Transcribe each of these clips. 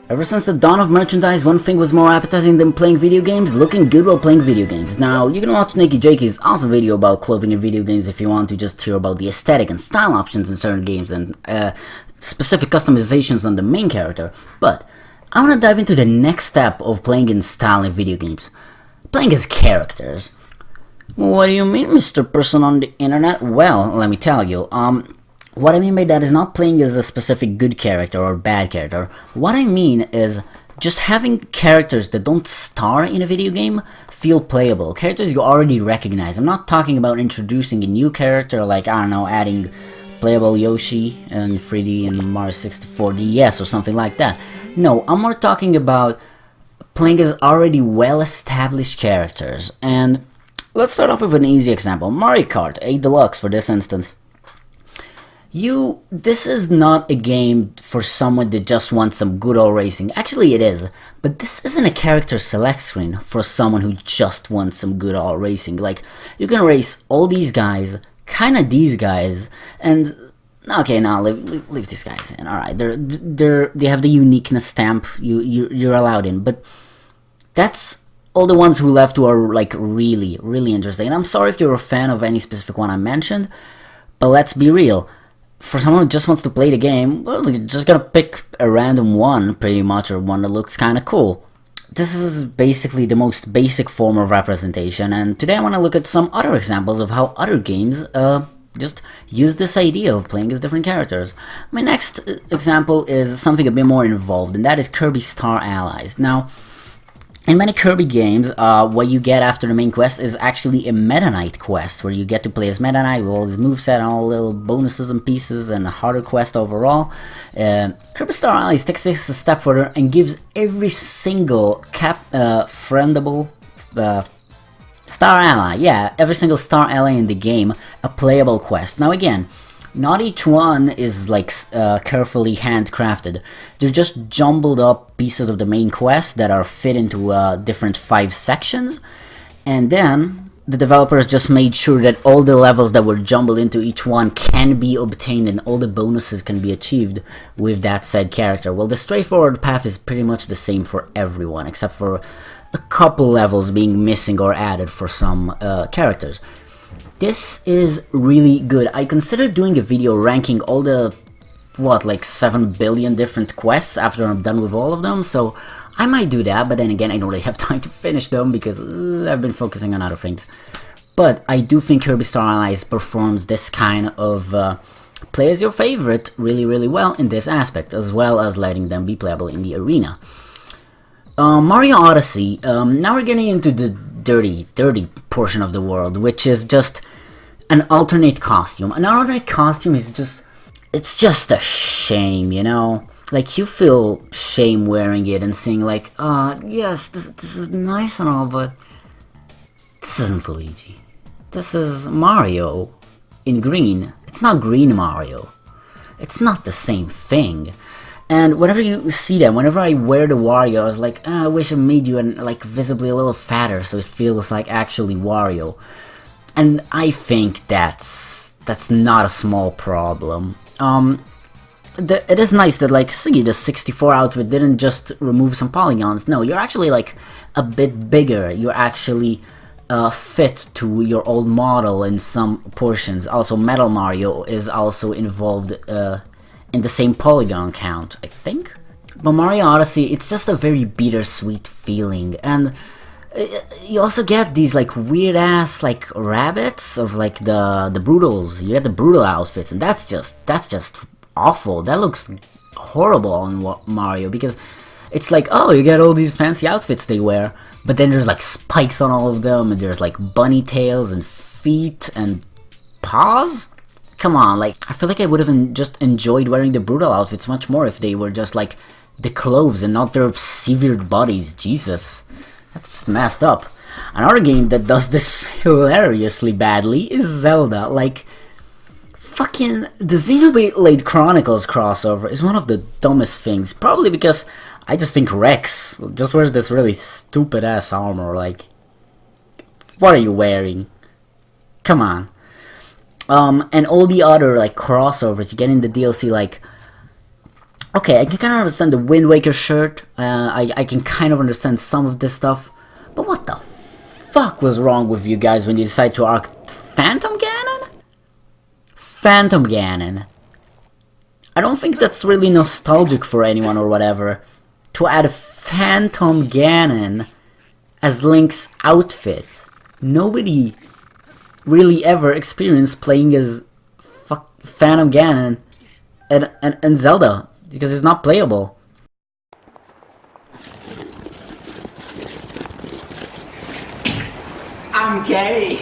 Ever since the dawn of merchandise, one thing was more appetizing than playing video games: looking good while playing video games. Now, you can watch Nicky Jakey's awesome video about clothing in video games if you want to just hear about the aesthetic and style options in certain games and specific customizations on the main character. But I want to dive into the next step of playing in style in video games. Playing as characters. What do you mean, Mr. Person on the internet? Well, let me tell you, what I mean by that is not playing as a specific good character or bad character. What I mean is just having characters that don't star in a video game feel playable. Characters you already recognize. I'm not talking about introducing a new character like, I don't know, adding playable Yoshi and 3D and Mario 64 DS or something like that. No, I'm more talking about playing as already well-established characters. And let's start off with an easy example. Mario Kart 8 Deluxe for this instance. This is not a game for someone that just wants some good old racing. Actually it is, but this isn't a character select screen for someone who just wants some good old racing. Like, you can race all these guys, kinda these guys, and okay, now leave these guys in. Alright, they have the uniqueness stamp you're allowed in, but that's all the ones who left who are like really, really interesting. And I'm sorry if you're a fan of any specific one I mentioned, but let's be real. For someone who just wants to play the game, well, you're just gonna pick a random one, pretty much, or one that looks kinda cool. This is basically the most basic form of representation, and today I want to look at some other examples of how other games just use this idea of playing as different characters. My next example is something a bit more involved, and that is Kirby Star Allies. Now, in many Kirby games, what you get after the main quest is actually a Meta Knight quest, where you get to play as Meta Knight with all his moveset and all the little bonuses and pieces, and a harder quest overall. Kirby Star Allies takes this a step further and gives every single friendable Star Ally, every single Star Ally in the game, a playable quest. Now again, not each one is like carefully handcrafted. They're just jumbled up pieces of the main quest that are fit into different 5 sections, and then the developers just made sure that all the levels that were jumbled into each one can be obtained and all the bonuses can be achieved with that said character. Well, the straightforward path is pretty much the same for everyone, except for a couple levels being missing or added for some characters. This is really good. I considered doing a video ranking all the, like 7 billion different quests after I'm done with all of them, so I might do that, but then again, I don't really have time to finish them because I've been focusing on other things. But I do think Kirby Star Allies performs this kind of play as your favorite really, really well in this aspect, as well as letting them be playable in the arena. Mario Odyssey, now we're getting into the dirty portion of the world, which is just an alternate costume. An alternate costume is it's just a shame, you know? Like, you feel shame wearing it and seeing like, yes, this is nice and all, but this isn't Luigi. This is Mario in green. It's not green Mario. It's not the same thing. And whenever you see them, whenever I wear the Wario, I was like, I wish I made you like visibly a little fatter so it feels like actually Wario. And I think that's not a small problem. It is nice that, like, see, the 64 outfit didn't just remove some polygons. No, you're actually like a bit bigger. You're actually fit to your old model in some portions. Also, Metal Mario is also involved in the same polygon count, I think. But Mario Odyssey, it's just a very bittersweet feeling, and you also get these like weird ass like rabbits of like the Brutals. You get the Brutal outfits, and that's just awful. That looks horrible on Mario, because it's like, oh, you get all these fancy outfits they wear, but then there's like spikes on all of them, and there's like bunny tails and feet and paws. Come on, like, I feel like I would have just enjoyed wearing the Brutal outfits much more if they were just like the clothes and not their severed bodies. Jesus, that's just messed up. Another game that does this hilariously badly is Zelda. Like, fucking the Xenoblade Chronicles crossover is one of the dumbest things. Probably because I just think Rex just wears this really stupid ass armor. Like, what are you wearing? Come on. And all the other like crossovers you get in the DLC, like Okay, I can kind of understand the Wind Waker shirt. I can kind of understand some of this stuff. But what the fuck was wrong with you guys when you decided to arc Phantom Ganon? Phantom Ganon. I don't think that's really nostalgic for anyone or whatever. To add Phantom Ganon as Link's outfit. Nobody really ever experienced playing as Phantom Ganon and Zelda. Because it's not playable. I'm gay.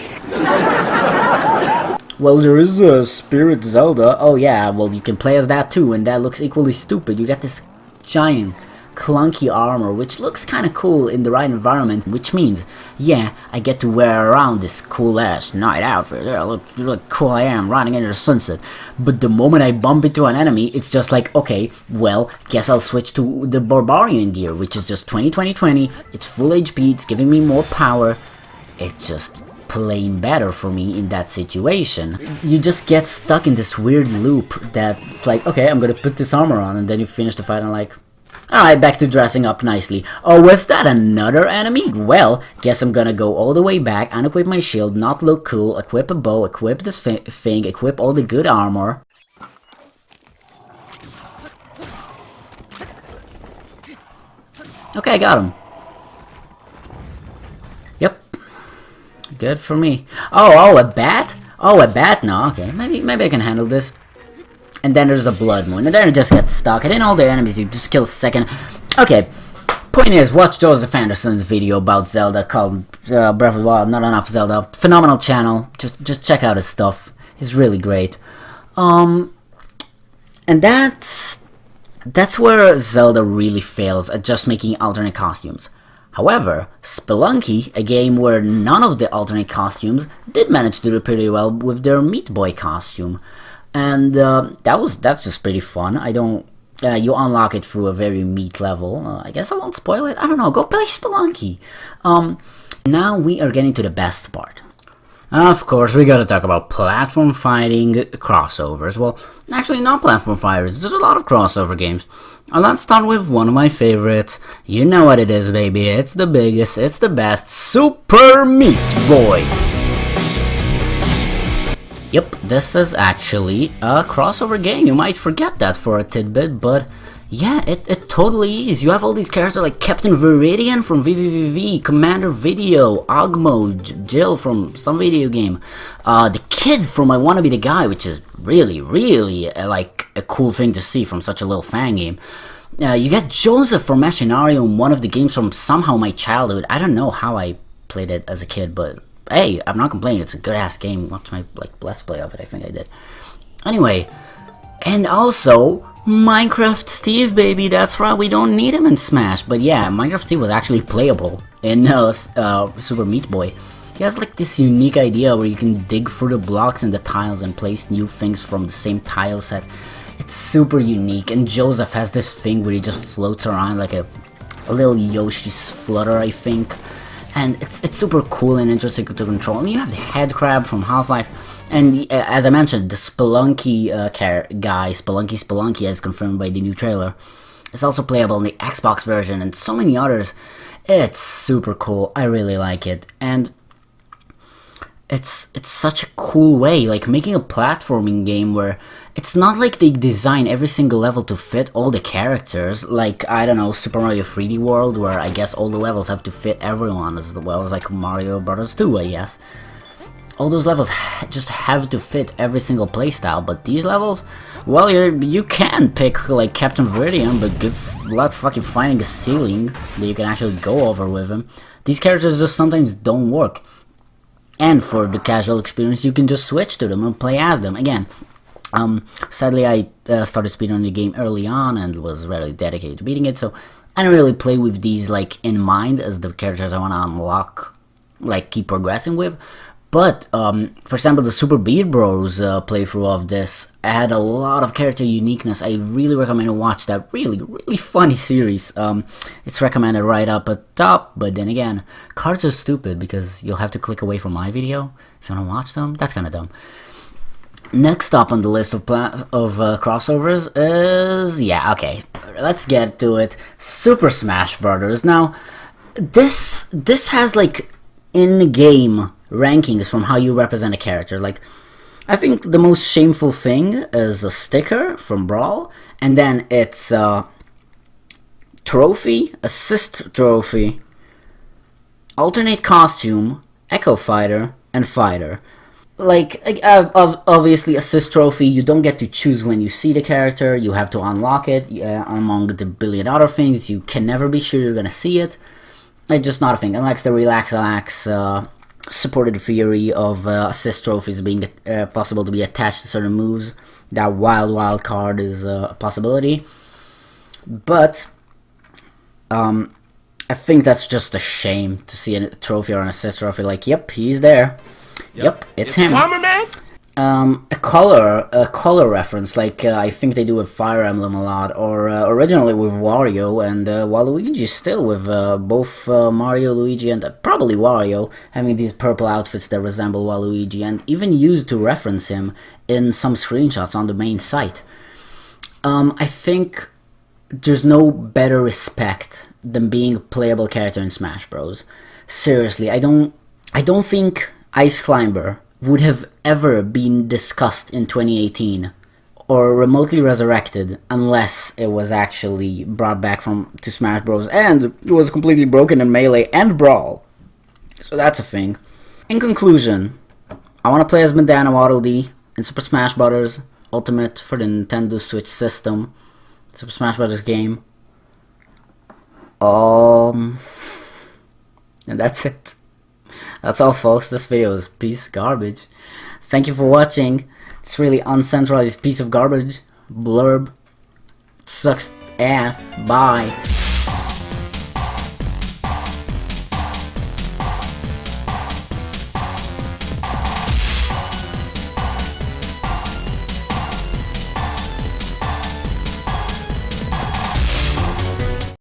Well, there is a Spirit Zelda. Oh yeah, well you can play as that too, and that looks equally stupid. You got this giant clunky armor, which looks kind of cool in the right environment, which means, yeah, I get to wear around this cool-ass night outfit. Yeah, look cool I am, riding into the sunset. But the moment I bump into an enemy, it's just like, okay, well, guess I'll switch to the Barbarian gear, which is just 20-20-20, it's full HP, it's giving me more power. It's just plain better for me in that situation. You just get stuck in this weird loop that's like, okay, I'm gonna put this armor on, and then you finish the fight and like, alright, back to dressing up nicely. Oh, was that another enemy? Well, guess I'm gonna go all the way back, unequip my shield, not look cool, equip a bow, equip this thing, equip all the good armor. Okay, I got him. Yep. Good for me. Oh, a bat? Oh, a bat? No, okay. Maybe I can handle this. And then there's a blood moon, and then it just gets stuck, and then all the enemies you just kill second. Okay, point is, watch Joseph Anderson's video about Zelda called Breath of the Wild, Not Enough Zelda. Phenomenal channel, just check out his stuff. He's really great. And that's where Zelda really fails at just making alternate costumes. However, Spelunky, a game where none of the alternate costumes, did manage to do pretty well with their Meat Boy costume. And that's just pretty fun. You unlock it through a very meat level. I guess I won't spoil it. I don't know. Go play Spelunky. Now we are getting to the best part. Of course, we gotta talk about platform fighting crossovers. Well, actually not platform fighters. There's a lot of crossover games. Let's start with one of my favorites. You know what it is, baby. It's the biggest, it's the best. Super Meat Boy. Yep, this is actually a crossover game. You might forget that for a tidbit, but yeah, it totally is. You have all these characters like Captain Viridian from VVVV, Commander Video, Ogmo, Jill from some video game, the kid from I Wanna Be the Guy, which is really, really like a cool thing to see from such a little fan game. You get Joseph from Machinarium, one of the games from somehow my childhood. I don't know how I played it as a kid, but hey, I'm not complaining. It's a good ass game. Watch my let's play of it. I think I did. Anyway, and also Minecraft Steve, baby. That's right. We don't need him in Smash, but yeah, Minecraft Steve was actually playable in Super Meat Boy. He has like this unique idea where you can dig through the blocks and the tiles and place new things from the same tile set. It's super unique, and Joseph has this thing where he just floats around like a little Yoshi's Flutter, I think. And it's super cool and interesting to control. And you have the head crab from Half-Life. And as I mentioned, the Spelunky guy, Spelunky, as confirmed by the new trailer, is also playable in the Xbox version and so many others. It's super cool. I really like it. And it's such a cool way, like making a platforming game where it's not like they design every single level to fit all the characters, like, I don't know, Super Mario 3D World, where I guess all the levels have to fit everyone, as well as like Mario Bros. 2, I guess. All those levels just have to fit every single playstyle, but these levels, well, you can pick like Captain Viridian, but good luck fucking finding a ceiling that you can actually go over with him. These characters just sometimes don't work. And for the casual experience, you can just switch to them and play as them. Again, sadly I started speedrunning the game early on and was really dedicated to beating it, so I don't really play with these like in mind as the characters I want to unlock, like keep progressing with. But, for example, the Super Beat Bros playthrough of this had a lot of character uniqueness. I really recommend to watch that really, really funny series. It's recommended right up at top, but then again, cards are stupid because you'll have to click away from my video if you want to watch them. That's kind of dumb. Next up on the list of crossovers is, yeah, okay, let's get to it. Super Smash Brothers. Now, this has like in-game rankings from how you represent a character. Like, I think the most shameful thing is a sticker from Brawl, and then it's trophy, assist trophy, alternate costume, Echo Fighter, and Fighter. Like, obviously, assist trophy, you don't get to choose when you see the character, you have to unlock it, among the billion other things, you can never be sure you're gonna see it. It's just not a thing. Unlike the Relax supported theory of assist trophies being possible to be attached to certain moves, that wild card is a possibility. But, I think that's just a shame to see a trophy or an assist trophy like, yep, he's there. Yep, it's him. Bomberman? A color reference, like I think they do with Fire Emblem a lot, or originally with Wario and Waluigi, still with both Mario, Luigi, and probably Wario, having these purple outfits that resemble Waluigi, and even used to reference him in some screenshots on the main site. I think there's no better respect than being a playable character in Smash Bros. Seriously, I don't think Ice Climber would have ever been discussed in 2018 or remotely resurrected unless it was actually brought back to Smash Bros. And it was completely broken in Melee and Brawl. So that's a thing. In conclusion, I want to play as Bandana Waddle Dee in Super Smash Bros. Ultimate for the Nintendo Switch system. Super Smash Bros. Game. And that's it. That's all, folks. This video is piece garbage. Thank you for watching. It's really uncentralized piece of garbage. Blurb. Sucks ass. Bye.